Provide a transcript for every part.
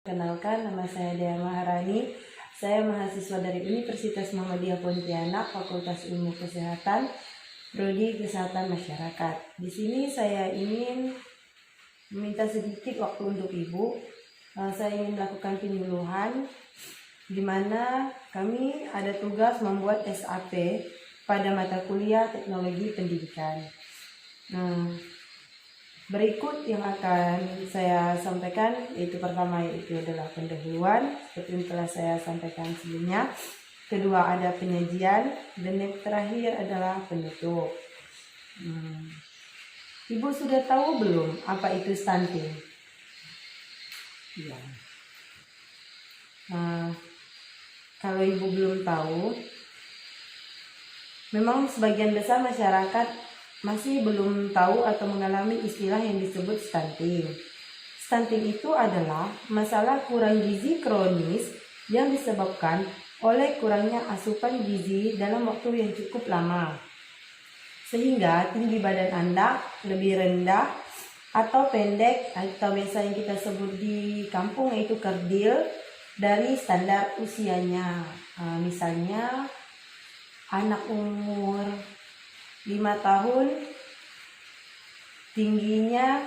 Kenalkan, nama saya Dea Maharani. Saya mahasiswa dari Universitas Muhammadiyah Pontianak, Fakultas Ilmu Kesehatan, Prodi Kesehatan Masyarakat. Di sini saya ingin meminta sedikit waktu untuk Ibu. Saya ingin melakukan penyuluhan, di mana kami ada tugas membuat SAP pada mata kuliah Teknologi Pendidikan. Berikut yang akan saya sampaikan, yaitu pertama adalah pendahuluan seperti yang telah saya sampaikan sebelumnya. Kedua ada penyajian, dan yang terakhir adalah penutup. Ibu sudah tahu belum apa itu stunting? Ya. Kalau Ibu belum tahu, memang sebagian besar masyarakat masih belum tahu atau mengalami istilah yang disebut stunting. Stunting itu adalah masalah kurang gizi kronis yang disebabkan oleh kurangnya asupan gizi dalam waktu yang cukup lama, sehingga tinggi badan Anda lebih rendah atau pendek, atau biasa yang kita sebut di kampung yaitu kerdil, dari standar usianya. Misalnya anak umur 5 tahun tingginya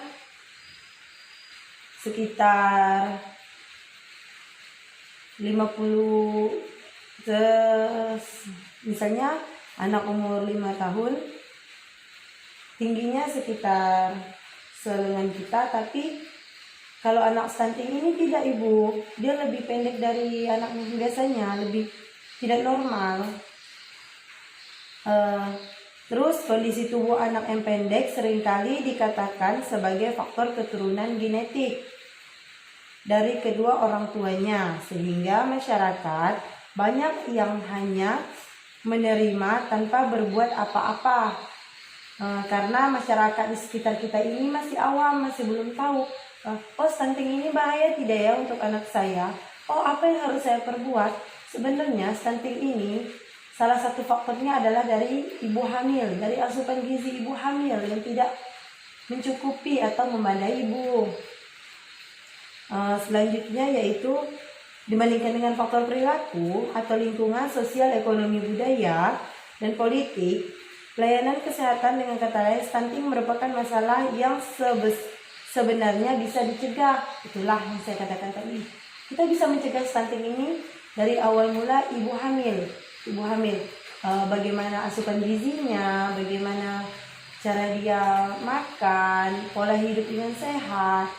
sekitar 50, misalnya anak umur 5 tahun tingginya sekitar selengan kita, tapi kalau anak stunting ini tidak, Ibu, dia lebih pendek dari anak biasanya, lebih tidak normal. Terus kondisi tubuh anak yang pendek seringkali dikatakan sebagai faktor keturunan genetik dari kedua orang tuanya, sehingga masyarakat banyak yang hanya menerima tanpa berbuat apa-apa, karena masyarakat di sekitar kita ini masih awam, masih belum tahu, oh stunting ini bahaya tidak ya untuk anak saya, oh apa yang harus saya perbuat. Sebenarnya stunting ini salah satu faktornya adalah dari ibu hamil, dari asupan gizi ibu hamil yang tidak mencukupi atau memadai ibu. Selanjutnya yaitu dibandingkan dengan faktor perilaku atau lingkungan sosial, ekonomi, budaya, dan politik, pelayanan kesehatan, dengan kata lain stunting merupakan masalah yang sebenarnya bisa dicegah. Itulah yang saya katakan tadi. Kita bisa mencegah stunting ini dari awal mula ibu hamil. Bagaimana asupan gizinya, bagaimana cara dia makan, pola hidup yang sehat,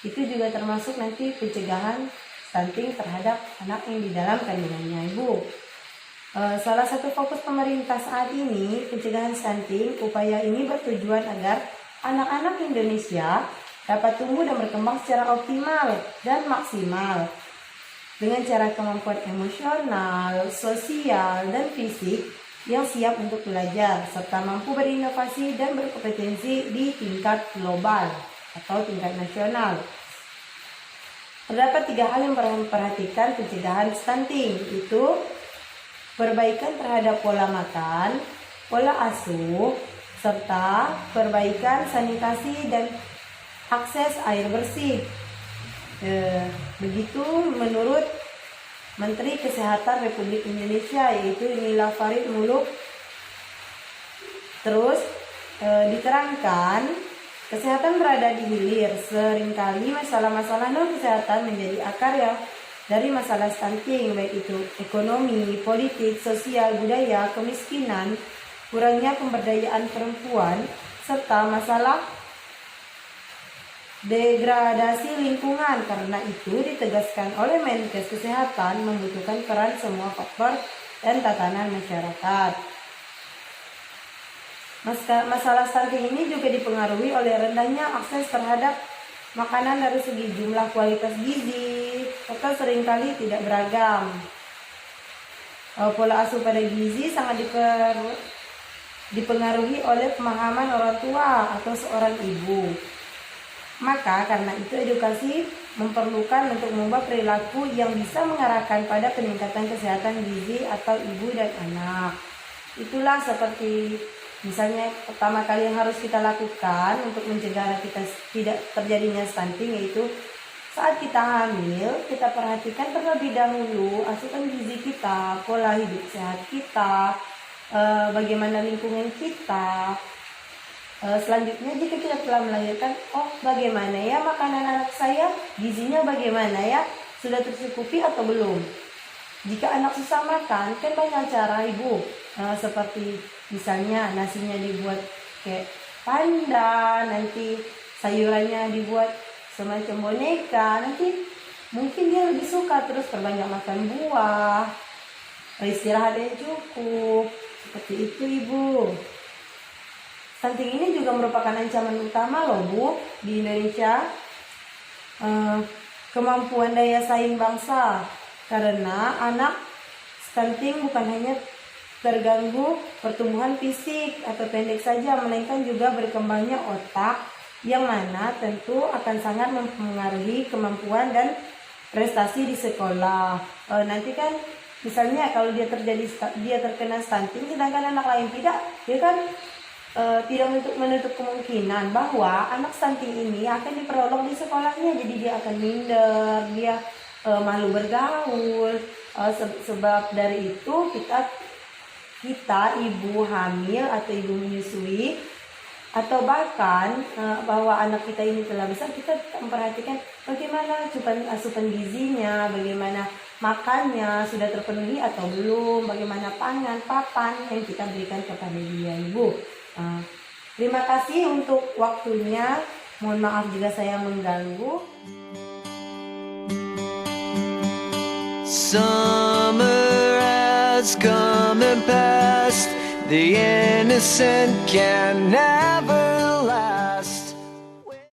itu juga termasuk nanti pencegahan stunting terhadap anak yang di dalam kandungannya Ibu. Salah satu fokus pemerintah saat ini pencegahan stunting. Upaya ini bertujuan agar anak-anak Indonesia dapat tumbuh dan berkembang secara optimal dan maksimal dengan cara kemampuan emosional, sosial, dan fisik yang siap untuk belajar, serta mampu berinovasi dan berkompetensi di tingkat global atau tingkat nasional. Terdapat 3 hal yang perlu diperhatikan pencegahan stunting, yaitu perbaikan terhadap pola makan, pola asuh, serta perbaikan sanitasi dan akses air bersih. Begitu menurut Menteri Kesehatan Republik Indonesia, yaitu Nila Farid Muluk. Terus diterangkan, kesehatan berada di hilir. Seringkali masalah-masalah non kesehatan menjadi akar ya dari masalah stunting, baik itu ekonomi, politik, sosial, budaya, kemiskinan, kurangnya pemberdayaan perempuan, serta masalah degradasi lingkungan. Karena itu ditegaskan oleh Menkes Kesehatan membutuhkan peran semua faktor dan tatanan masyarakat. Masalah stunting ini juga dipengaruhi oleh rendahnya akses terhadap makanan dari segi jumlah, kualitas gizi, serta seringkali tidak beragam. Pola asuh pada gizi sangat dipengaruhi oleh pemahaman orang tua atau seorang ibu. Maka karena itu edukasi memerlukan untuk mengubah perilaku yang bisa mengarahkan pada peningkatan kesehatan gizi atau ibu dan anak. Itulah seperti misalnya pertama kali yang harus kita lakukan untuk mencegah kita tidak terjadinya stunting, yaitu saat kita hamil, kita perhatikan terlebih dahulu asupan gizi kita, pola hidup sehat kita, bagaimana lingkungan kita. Selanjutnya jika kita telah melahirkan, bagaimana ya makanan anak saya, gizinya bagaimana ya, sudah tercukupi atau belum. Jika anak susah makan, kan banyak cara ibu, seperti misalnya nasinya dibuat kayak panda, nanti sayurannya dibuat semacam boneka, nanti mungkin dia lebih suka. Terus perbanyak makan buah, istirahat yang cukup, seperti itu ibu. Stunting ini juga merupakan ancaman utama loh bu di Indonesia, kemampuan daya saing bangsa, karena anak stunting bukan hanya terganggu pertumbuhan fisik atau pendek saja, melainkan juga berkembangnya otak, yang mana tentu akan sangat mempengaruhi kemampuan dan prestasi di sekolah. Nanti kan misalnya kalau dia terkena stunting sedangkan anak lain tidak, dia kan tidak menutup kemungkinan bahwa anak stunting ini akan diperolok di sekolahnya, jadi dia akan minder, dia malu bergaul. Sebab dari itu kita ibu hamil atau ibu menyusui, atau bahkan bahwa anak kita ini telah besar, kita memperhatikan bagaimana asupan gizinya, bagaimana makannya, sudah terpenuhi atau belum, bagaimana pangan, papan yang kita berikan kepada dia ibu. Terima kasih untuk waktunya, mohon maaf jika saya mengganggu. Summer has come and passed. The innocent can never